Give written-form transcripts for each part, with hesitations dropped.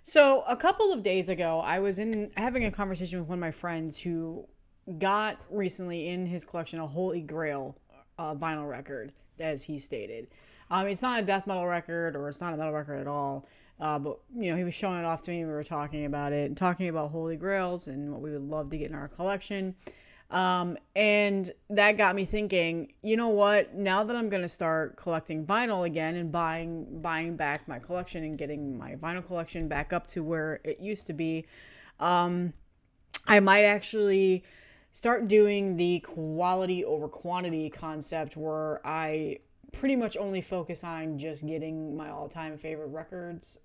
So a couple of days ago, I was in having a conversation with one of my friends who got recently in his collection a Holy Grail vinyl record, as he stated. It's not a death metal record or it's not a metal record at all. But he was showing it off to me. We were talking about it and talking about Holy Grails and what we would love to get in our collection. And that got me thinking, you know what? Now that I'm going to start collecting vinyl again and buying back my collection and getting my vinyl collection back up to where it used to be, I might actually start doing the quality over quantity concept where I pretty much only focus on just getting my all-time favorite records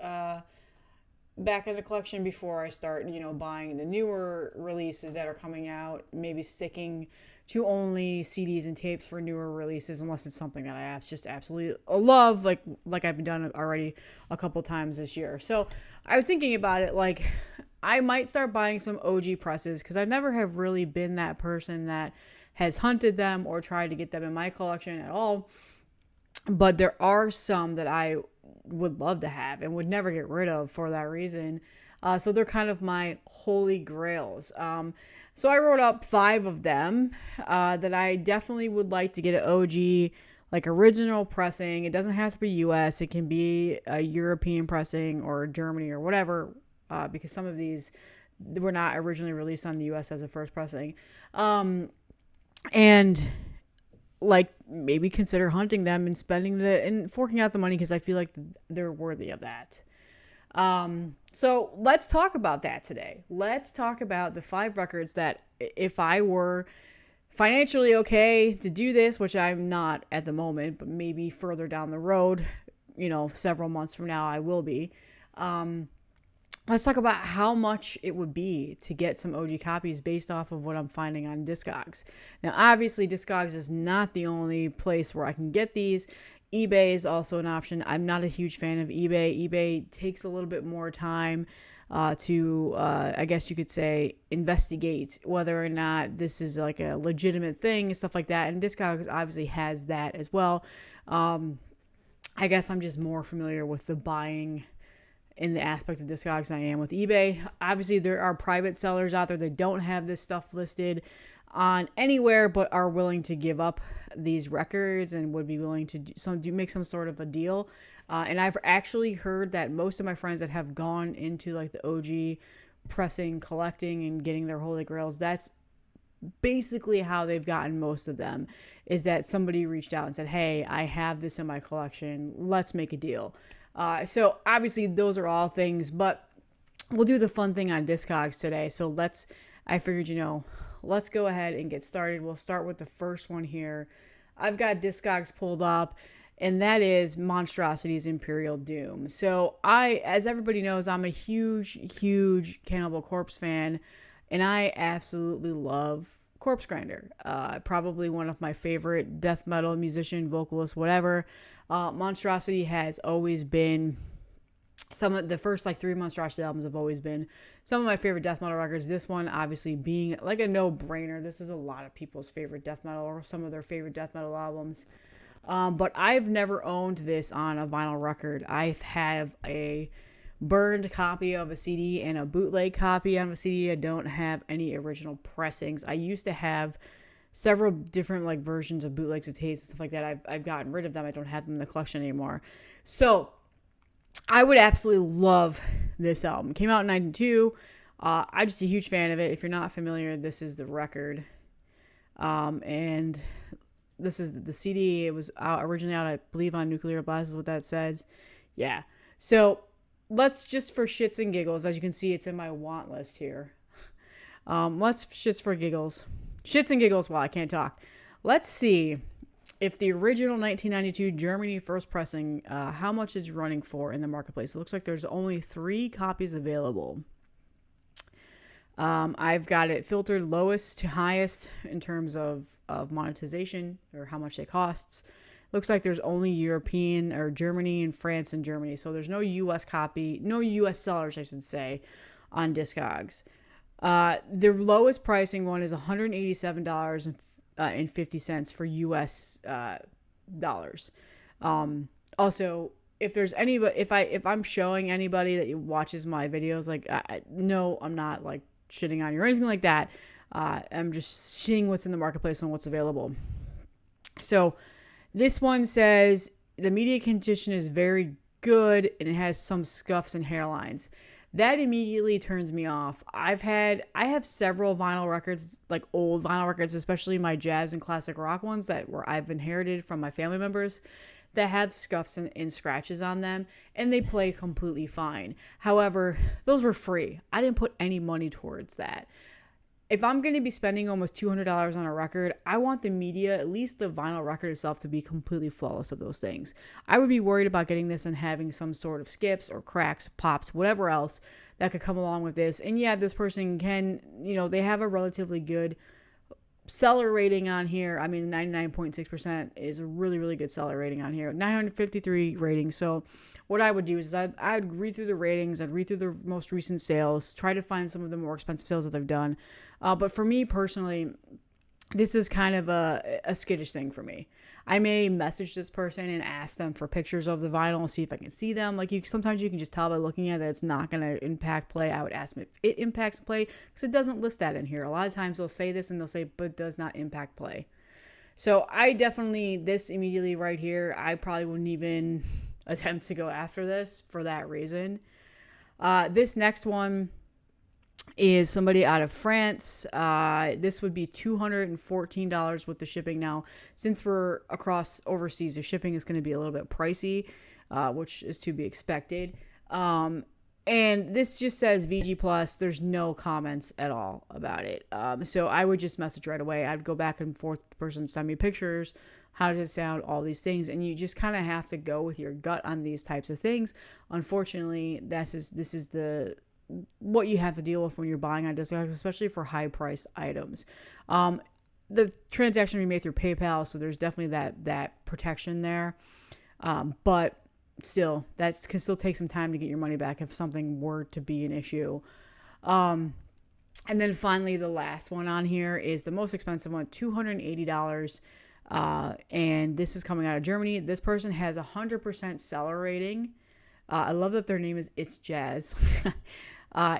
back in the collection before I start, buying the newer releases that are coming out, maybe sticking to only CDs and tapes for newer releases unless it's something that I just absolutely love, like I've done already a couple times this year. So I was thinking about it, like I might start buying some OG presses because I never have really been that person that has hunted them or tried to get them in my collection at all. But there are some that I would love to have and would never get rid of for that reason. So they're kind of my holy grails. So I wrote up 5 of them that I definitely would like to get an OG, like original pressing. It doesn't have to be US. It can be a European pressing or Germany or whatever, because some of these were not originally released on the US as a first pressing. And like maybe consider hunting them and and forking out the money because I feel like they're worthy of that. So let's talk about that today. Let's talk about the 5 records that if I were financially okay to do this, which I'm not at the moment, but maybe further down the road, several months from now I will be. Let's talk about how much it would be to get some OG copies based off of what I'm finding on Discogs. Now, obviously, Discogs is not the only place where I can get these. eBay is also an option. I'm not a huge fan of eBay. eBay takes a little bit more time to, I guess you could say, investigate whether or not this is like a legitimate thing and stuff like that. And Discogs obviously has that as well. I guess I'm just more familiar with the buying in the aspect of Discogs than I am with eBay. Obviously, there are private sellers out there that don't have this stuff listed on anywhere, but are willing to give up these records and would be willing to make some sort of a deal. And I've actually heard that most of my friends that have gone into like the OG pressing, collecting, and getting their holy grails, that's basically how they've gotten most of them, is that somebody reached out and said, hey, I have this in my collection, let's make a deal. So obviously those are all things, but we'll do the fun thing on Discogs today. So I figured, let's go ahead and get started. We'll start with the first one here. I've got Discogs pulled up, and that is Monstrosity's Imperial Doom. So as everybody knows, I'm a huge Cannibal Corpse fan, and I absolutely love Corpse Grinder. Probably one of my favorite death metal musician, vocalist, whatever. Monstrosity has always been some of the first 3 Monstrosity albums have always been some of my favorite death metal records. This one obviously being like a no-brainer. This is a lot of people's favorite death metal or some of their favorite death metal albums. But I've never owned this on a vinyl record. I have a burned copy of a CD and a bootleg copy of a CD. I don't have any original pressings. I used to have several different versions of bootlegs of tapes and stuff like that. I've gotten rid of them. I don't have them in the collection anymore. So I would absolutely love this album. It came out in 92. I'm just a huge fan of it. If you're not familiar, this is the record. And this is the CD. It was originally out, I believe, on Nuclear Blast is what that says. Yeah. So let's just, for shits and giggles, as you can see, it's in my want list here. Let's shits and giggles while I can't talk. Let's see if the original 1992 Germany first pressing, how much it's running for in the marketplace. It looks like there's only 3 copies available. I've got it filtered lowest to highest in terms of monetization or how much it costs. Looks like there's only European or Germany and France and Germany. So there's no US copy, no US sellers, I should say, on Discogs. The lowest pricing one is $187.50 for US dollars. Also, if there's anybody, if I'm showing anybody that watches my videos, like, no, I'm not like shitting on you or anything like that. I'm just seeing what's in the marketplace and what's available. So this one says the media condition is very good and it has some scuffs and hairlines. That immediately turns me off. I have several vinyl records, like old vinyl records, especially my jazz and classic rock ones I've inherited from my family members, that have scuffs and scratches on them, and they play completely fine. However, those were free. I didn't put any money towards that. If I'm going to be spending almost $200 on a record, I want the media, at least the vinyl record itself, to be completely flawless of those things. I would be worried about getting this and having some sort of skips or cracks, pops, whatever else that could come along with this. And yeah, this person can, they have a relatively good seller rating on here. I mean, 99.6% is a really, really good seller rating on here. 953 ratings. So what I would do is I'd read through the ratings. I'd read through the most recent sales, try to find some of the more expensive sales that I've done. But for me personally, this is kind of a skittish thing for me. I may message this person and ask them for pictures of the vinyl and see if I can see them. Like, sometimes you can just tell by looking at it that it's not going to impact play. I would ask them if it impacts play, because it doesn't list that in here. A lot of times they'll say this and they'll say, but it does not impact play. So I definitely, this immediately right here, I probably wouldn't even attempt to go after this for that reason. This next one is somebody out of France. This would be $214 with the shipping. Now, since we're across overseas, the shipping is going to be a little bit pricey, which is to be expected. And this just says VG Plus. There's no comments at all about it. So I would just message right away. I'd go back and forth. The person send me pictures. How does it sound? All these things. And you just kind of have to go with your gut on these types of things. Unfortunately, this is what you have to deal with when you're buying on Discogs, especially for high priced items. The transaction will be made through PayPal, so there's definitely that protection there. But still, that can still take some time to get your money back if something were to be an issue. And then finally, the last one on here is the most expensive one, $280. And this is coming out of Germany. This person has 100% seller rating. I love that their name is It's Jazz.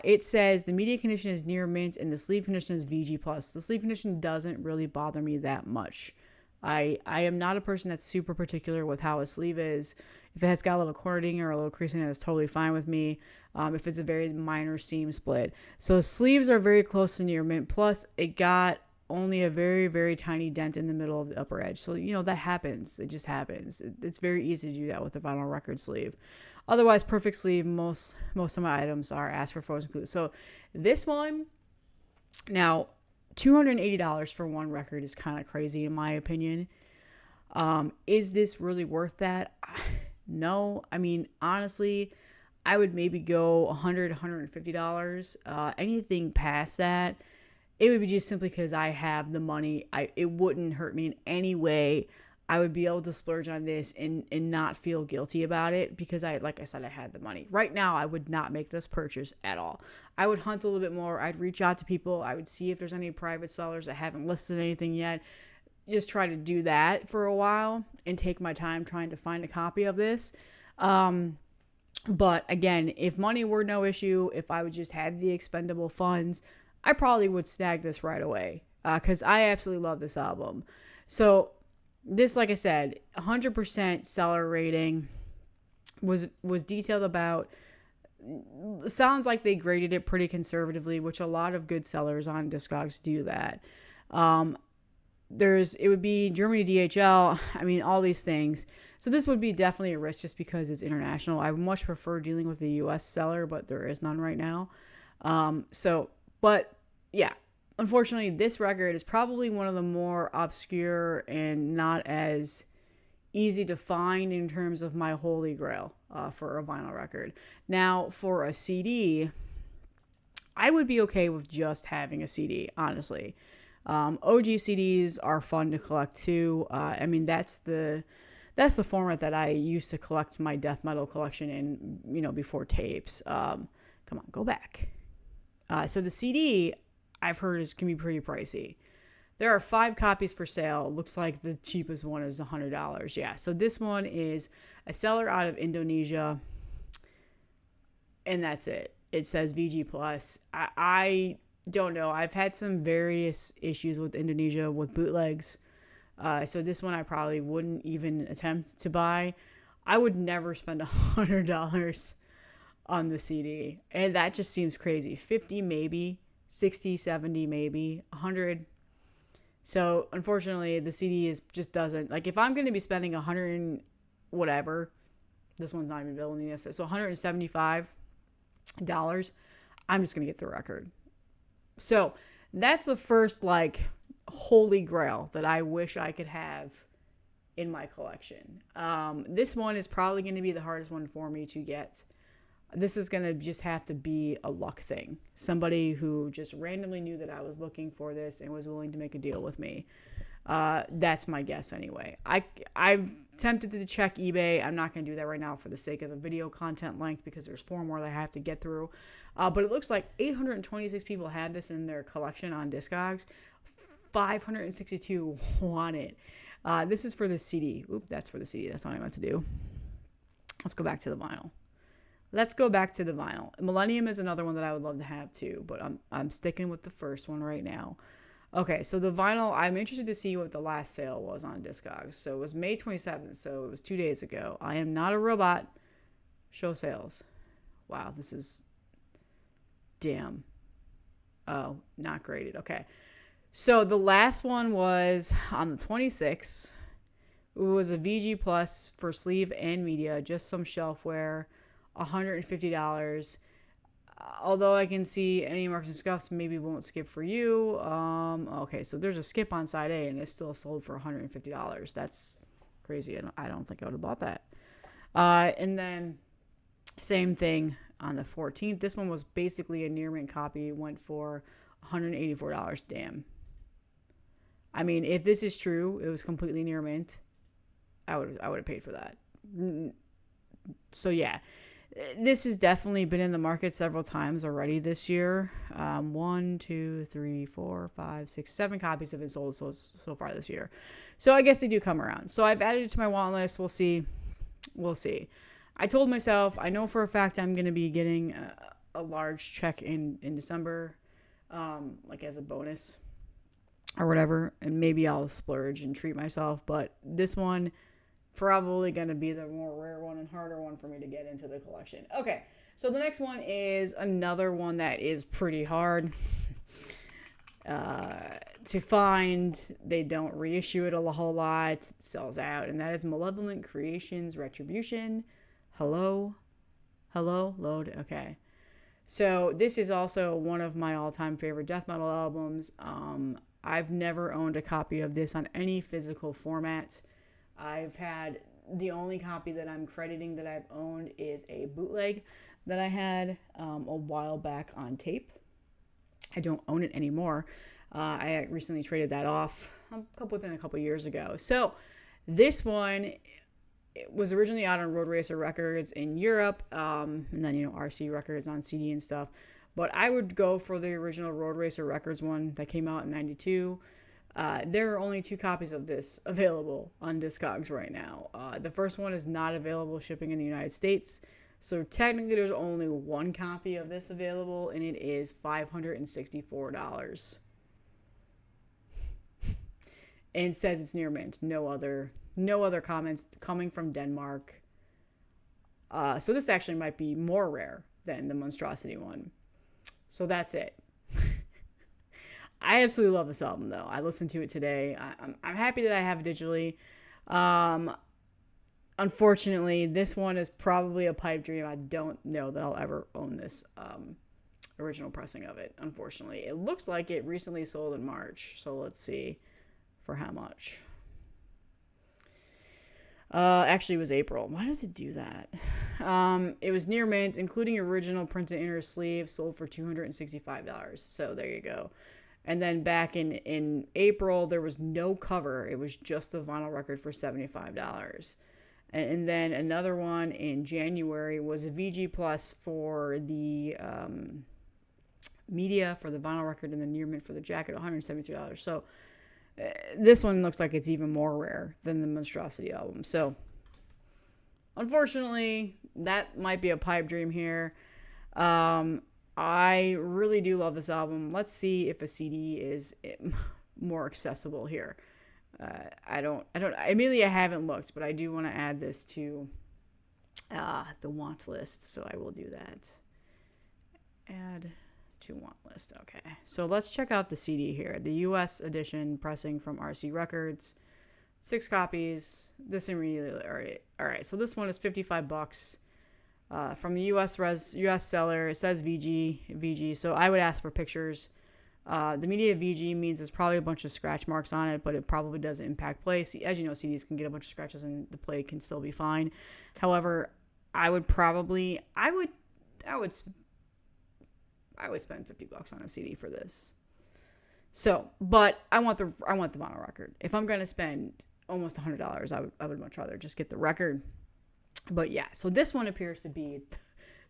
It says the media condition is near mint and the sleeve condition is VG+. The sleeve condition doesn't really bother me that much. I am not a person that's super particular with how a sleeve is. If it has got a little cornering or a little creasing, that's totally fine with me. If it's a very minor seam split. So sleeves are very close to near mint. Plus, it got only a very, very tiny dent in the middle of the upper edge. So, that happens. It just happens. It's very easy to do that with a vinyl record sleeve. Otherwise, perfect sleeve. Most of my items are asked for photos included. So this one, now, $280 for one record is kind of crazy in my opinion. Is this really worth that? No. I mean, honestly, I would maybe go $100, $150. Anything past that, it would be just simply because I have the money. It wouldn't hurt me in any way. I would be able to splurge on this and not feel guilty about it because like I said, I had the money. Right now, I would not make this purchase at all. I would hunt a little bit more. I'd reach out to people. I would see if there's any private sellers that haven't listed anything yet. Just try to do that for a while and take my time trying to find a copy of this. But again, if money were no issue, if I would just have the expendable funds, I probably would snag this right away because I absolutely love this album. So this, like I said, 100% seller rating was detailed about. Sounds like they graded it pretty conservatively, which a lot of good sellers on Discogs do that. It would be Germany DHL. I mean, all these things. So this would be definitely a risk just because it's international. I would much prefer dealing with the U.S. seller, but there is none right now. But yeah. Unfortunately, this record is probably one of the more obscure and not as easy to find in terms of my holy grail for a vinyl record. Now, for a CD, I would be okay with just having a CD, honestly. OG CDs are fun to collect too. I mean, that's the format that I used to collect my death metal collection in, before tapes. Come on, go back. So the CD, I've heard, can be pretty pricey. There are 5 copies for sale. Looks like the cheapest one is $100. Yeah, so this one is a seller out of Indonesia, and that's it. It says VG Plus. I don't know. I've had some various issues with Indonesia with bootlegs. So this one I probably wouldn't even attempt to buy. I would never spend $100 on the CD. And that just seems crazy. 50 maybe, 60, 70 maybe, 100. So unfortunately the CD just doesn't, like, if I'm going to be spending 100 and whatever, this one's not even available in the US, so $175, I'm just going to get the record. So that's the first, like, holy grail that I wish I could have in my collection. This one is probably going to be the hardest one for me to get. This is going to just have to be a luck thing. Somebody who just randomly knew that I was looking for this and was willing to make a deal with me. That's my guess anyway. I'm tempted to check eBay. I'm not going to do that right now for the sake of the video content length because there's 4 more that I have to get through. But it looks like 826 people had this in their collection on Discogs. 562 want it. This is for the CD. Oop, that's for the CD. That's not what I meant to do. Let's go back to the vinyl. Millennium is another one that I would love to have too, but I'm sticking with the first one right now. Okay, so the vinyl, I'm interested to see what the last sale was on Discogs. So it was May 27th, so it was 2 days ago. I am not a robot. Show sales. Wow, this is... Damn. Oh, not graded. Okay. So the last one was on the 26th. It was a VG Plus for sleeve and media, just some shelfware, $150. Although I can see any marks and scuffs maybe won't skip for you. Okay, so there's a skip on side A and it's still sold for $150. That's crazy. I don't think I would have bought that. And then same thing on the 14th. This one was basically a near mint copy. It went for $184. Damn. I mean, if this is true, it was completely near mint, I would have paid for that. So yeah, this has definitely been in the market several times already this year. 1, 2, 3, 4, 5, 6, 7 copies have been sold so far this year. So I guess they do come around. So I've added it to my want list. We'll see. I told myself, I know for a fact I'm going to be getting a large check in December, like as a bonus or whatever, and maybe I'll splurge and treat myself. But this one probably going to be the more rare one and harder one for me to get into the collection. Okay, so the next one is another one that is pretty hard to find. They don't reissue it a whole lot. It sells out, and that is Malevolent Creations Retribution. Hello, load. Okay, so this is also one of my all-time favorite death metal albums. I've never owned a copy of this on any physical format. I've had the only copy that I'm crediting that I've owned is a bootleg that I had a while back on tape. I don't own it anymore. I recently traded that off within a couple years ago. So this one, it was originally out on Road Racer Records in Europe, and then RC Records on CD and stuff. But I would go for the original Road Racer Records one that came out in '92. There are only 2 copies of this available on Discogs right now. The first one is not available shipping in the United States. So technically there's only 1 copy of this available, and it is $564. And it says it's near mint. No other comments coming from Denmark. So this actually might be more rare than the Monstrosity one. So that's it. I absolutely love this album, though. I listened to it today. I'm happy that I have it digitally. Unfortunately, this one is probably a pipe dream. I don't know that I'll ever own this original pressing of it, unfortunately. It looks like it recently sold in March. So let's see for how much. Actually, it was April. Why does it do that? It was near mint, including original printed inner sleeve, sold for $265. So there you go. And then back in April, there was no cover. It was just the vinyl record for $75. And then another one in January was a VG Plus for the media for the vinyl record, and the near mint for the jacket, $173. So This one looks like it's even more rare than the Monstrosity album. So, unfortunately, that might be a pipe dream here. I really do love this album. Let's see if a CD is more accessible here. Immediately I haven't looked, but I do want to add this to the want list, so I will do that. Add to want list. Okay, so let's check out the CD here. The U.S. edition pressing from RC Records, 6 copies. This immediately. All right. So this one is $55. From the U.S. seller. It says VG. So I would ask for pictures. The media VG means there's probably a bunch of scratch marks on it, but it probably doesn't impact play. So, as you know, CDs can get a bunch of scratches and the play can still be fine. However, I would spend $50 on a CD for this. So, but I want the vinyl record. If I'm gonna spend almost $100, I would much rather just get the record. But yeah, so this one appears to be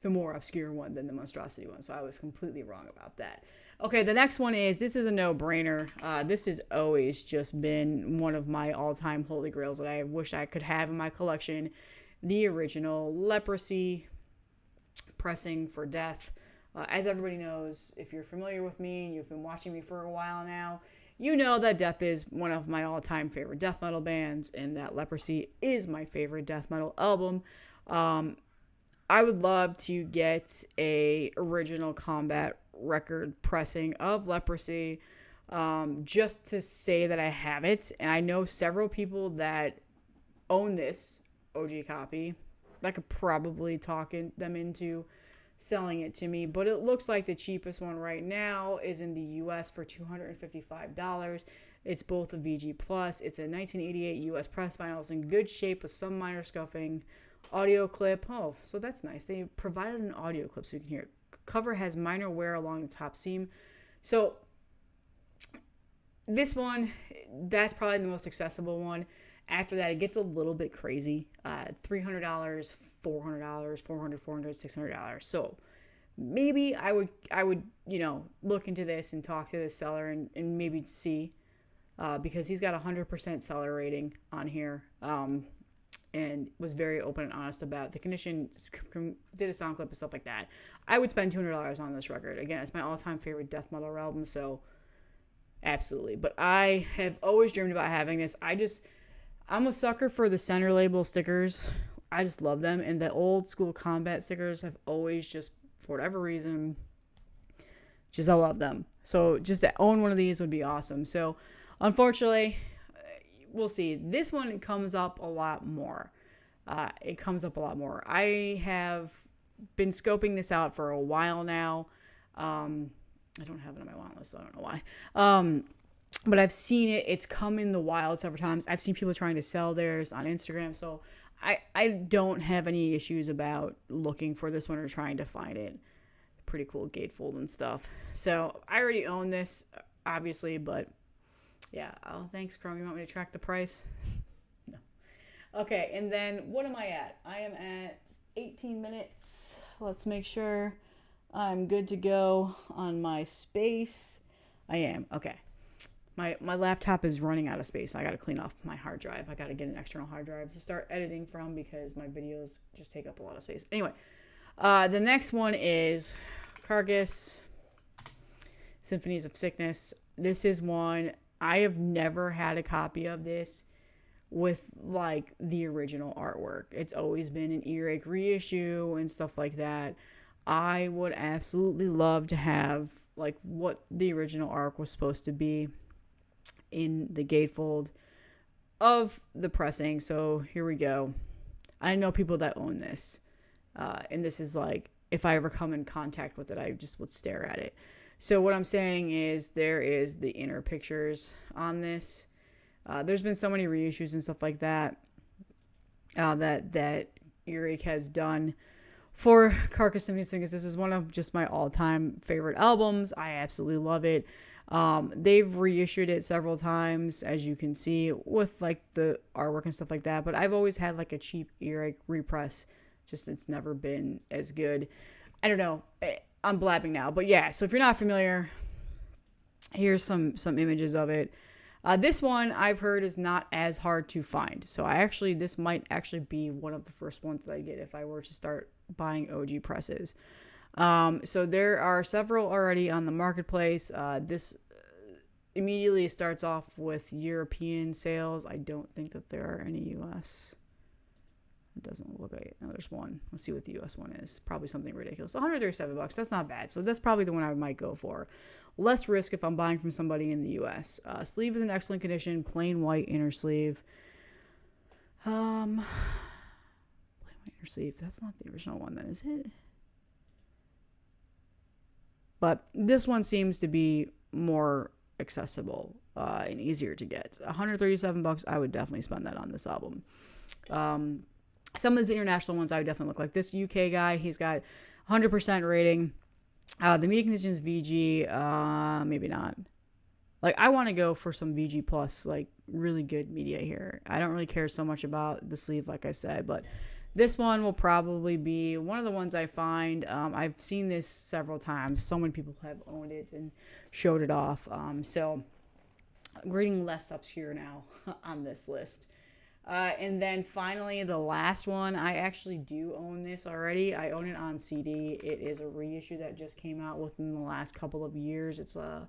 the more obscure one than the Monstrosity one. So I was completely wrong about that. Okay, the next one this is a no-brainer. This has always just been one of my all-time holy grails that I wish I could have in my collection. The original Leprosy pressing for Death. As everybody knows, if you're familiar with me and you've been watching me for a while now, you know that Death is one of my all-time favorite death metal bands, and that Leprosy is my favorite death metal album. I would love to get a original combat record pressing of Leprosy, just to say that I have it. And I know several people that own this OG copy that could probably talk them into selling it to me, but it looks like the cheapest one right now is in the US for $255. It's both a VG Plus. It's a 1988 US press vinyl. It's in good shape with some minor scuffing. Audio clip. Oh, so that's nice. They provided an audio clip so you can hear it. Cover has minor wear along the top seam. So this one, that's probably the most accessible one. After that, it gets a little bit crazy. $300, $400, $400, $600. So maybe I would look into this and talk to the seller and maybe see, because he's got 100% seller rating on here, and was very open and honest about the condition, did a sound clip and stuff like that. I would spend $200 on this record. Again, it's my all-time favorite death metal album, so absolutely. But I have always dreamed about having this. I'm a sucker for the center label stickers. I just love them. And the old school combat stickers have always just, for whatever reason, I love them. So just to own one of these would be awesome. So unfortunately, we'll see. This one comes up a lot more. I have been scoping this out for a while now. I don't have it on my want list, so I don't know why. But I've seen it. It's come in the wild several times. I've seen people trying to sell theirs on Instagram. So I don't have any issues about looking for this one or trying to find it. Pretty cool gatefold and stuff. So I already own this, obviously, but yeah. Oh, thanks, Chrome. You want me to track the price? No. Okay, and then what am I at? I am at 18 minutes. Let's make sure I'm good to go on my space. I am. Okay. My laptop is running out of space. I got to clean off my hard drive. I got to get an external hard drive to start editing from because my videos just take up a lot of space. Anyway, the next one is Carcass, Symphonies of Sickness. This is one, I have never had a copy of this with like the original artwork. It's always been an earache reissue and stuff like that. I would absolutely love to have like what the original arc was supposed to be in the gatefold of the pressing. So here we go. I know people that own this, and this is like, if I ever come in contact with it, I just would stare at it. So what I'm saying is there is the inner pictures on this. There's been so many reissues and stuff like that that Earache has done for Carcass Symphonies. This is one of just my all-time favorite albums. I absolutely love it. They've reissued it several times, as you can see, with like the artwork and stuff like that. But I've always had like a cheap Earache repress. Just it's never been as good. I don't know. I'm blabbing now, but yeah. So if you're not familiar, here's some images of it. This one I've heard is not as hard to find. So this might actually be one of the first ones that I get if I were to start buying OG presses. So there are several already on the marketplace. This immediately starts off with European sales. I don't think that there are any US. It doesn't look like it. No, there's one. Let's see what the US one is. Probably something ridiculous. $137. That's not bad. So that's probably the one I might go for. Less risk if I'm buying from somebody in the US. Sleeve is in excellent condition. Plain white inner sleeve. Plain white inner sleeve. That's not the original one then, is it? But this one seems to be more accessible and easier to get. $137. I would definitely spend that on this album. Some of these international ones I would definitely look like. This UK guy, he's got 100% rating. The media condition is VG. Maybe not. Like, I want to go for some VG plus, like, really good media here. I don't really care so much about the sleeve, like I said, but this one will probably be one of the ones I find. I've seen this several times. So many people have owned it and showed it off. So grading less obscure now on this list. And then finally, the last one, I actually do own this already. I own it on CD. It is a reissue that just came out within the last couple of years. I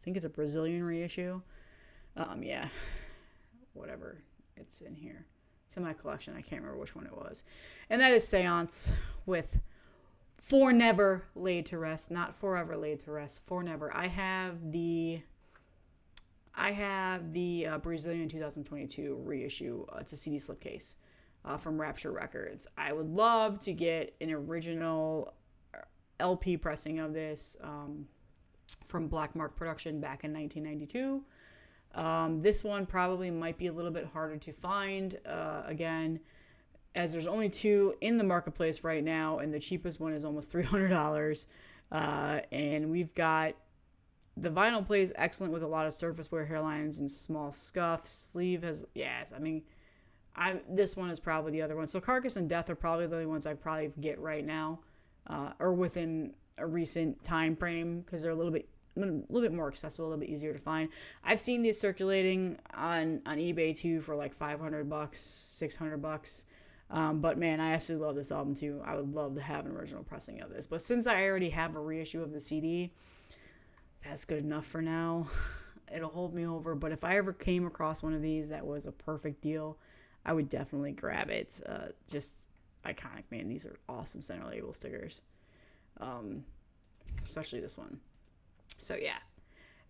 think it's a Brazilian reissue. Yeah, whatever. It's in here. It's in my collection. I can't remember which one it was. And that is Seance with For Never Laid to Rest. Not Forever Laid to Rest. For Never. I have the Brazilian 2022 reissue. It's a CD slipcase from Rapture Records. I would love to get an original LP pressing of this from Black Mark Production back in 1992. This one probably might be a little bit harder to find, again, as there's only two in the marketplace right now, and the cheapest one is almost $300. And we've got the vinyl plays excellent with a lot of surface wear hairlines and small scuffs. Sleeve has, yes, I mean, this one is probably the other one. So Carcass and Death are probably the only ones I probably get right now, or within a recent time frame, because they're a little bit more accessible, a little bit easier to find. I've seen these circulating on eBay too for like $500, $600. But man, I absolutely love this album too. I would love to have an original pressing of this. But since I already have a reissue of the CD, that's good enough for now. It'll hold me over. But if I ever came across one of these that was a perfect deal, I would definitely grab it. Just iconic, man. These are awesome center label stickers. Especially this one. So yeah,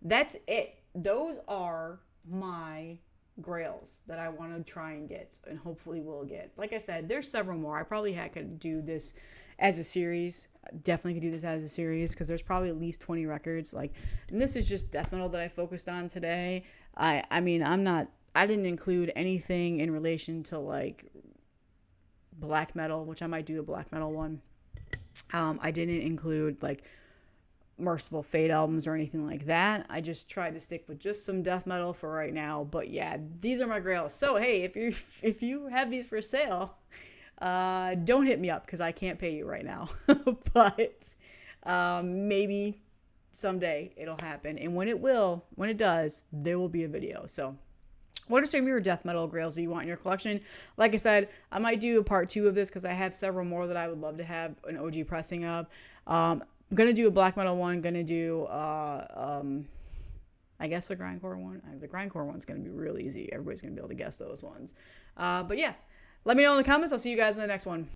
that's it. Those are my grails that I want to try and get and hopefully will get. Like I said, there's several more. I probably could do this as a series. Definitely could do this as a series because there's probably at least 20 records. And this is just death metal that I focused on today. I didn't include anything in relation to like black metal, which I might do a black metal one. I didn't include like Merciful Fate albums or anything like that. I just tried to stick with just some death metal for right now. But yeah, these are my grails. So hey, if you have these for sale, don't hit me up because I can't pay you right now. But maybe someday it'll happen. And when it does, there will be a video. So what are some of your death metal grails do you want in your collection? Like I said, I might do a part 2 of this because I have several more that I would love to have an OG pressing of. I'm going to do a black metal one. Going to do, I guess a grindcore one. The grindcore one's going to be real easy. Everybody's going to be able to guess those ones. But yeah, let me know in the comments. I'll see you guys in the next one.